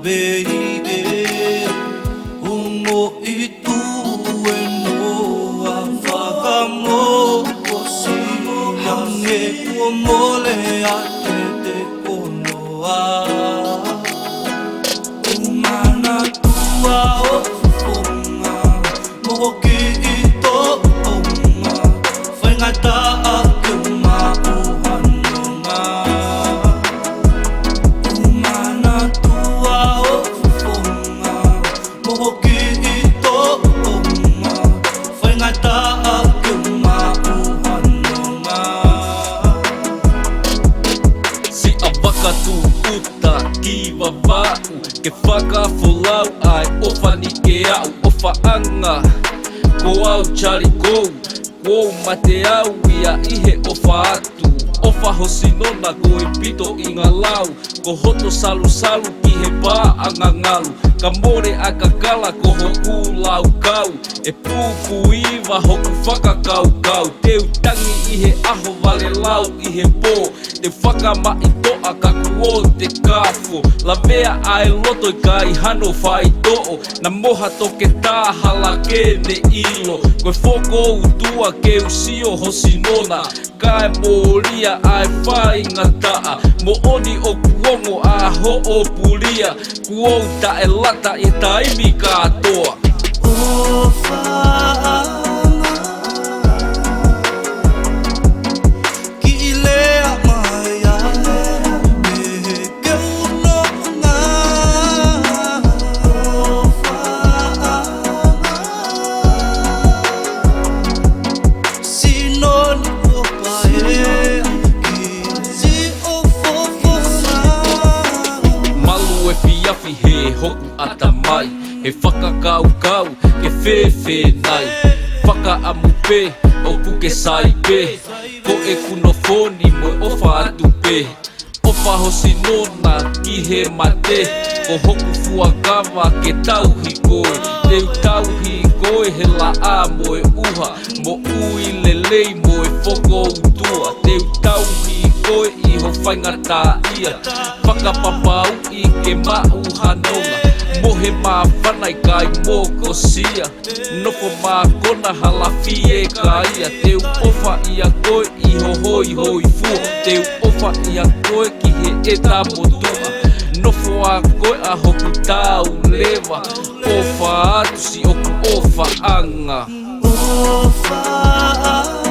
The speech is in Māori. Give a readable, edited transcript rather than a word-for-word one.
Baby, umo itu eno afaka mo kosi yange kuomole ate te konoa umana tua ofunga moki ito onga fengata akuma uhanonga umana tua ofunga moki ito onga fengata akuma uhanonga si abaka tu uta kiva vau ke whakafolau ai ofa ni ke au ofa anga ko au chari kou kou mate au ia ihe ofa atu ofa hosinona ko e pito inga lau ko hoto salu salu ki he pā anga ngalu ka more akakala ko hoku lau kau e pupu iwa hoku whakakau kau teu tangi ihe aho vale lau ihe pō te whakama i toa ka kuo te kafo la vea ai loto i kai hano whai to'o na moha toke tāhala ke ne ilo koe whoko utua ke usio hosinona kai moria ai whai ngataa mo oni o kuongo a ho o pulia kuo ta e lata e taimi katoa Fiafi he hoku atamai he whakakau kau ke whewhe nai whaka amupe o kuke sai pe ko e kuno foni mo ofa atu pe ofa hosinona ki he mate ko hoku fuakawa ke tauhi koe teu tauhi koe he la a mo e uha mo ui lelei mo e whoko utua teu tauhi koe i ho whaingata ia whakapapau i ke mau hanonga mohe mā whanai kai mōko sia nofo mā kona halafi e ka ia teu ofa ia koe i ho hoi hoi fua teu ofa ia koe ki he eta motua nofo a koe a hoku tau lewa ofa atu si oku ofa anga ofa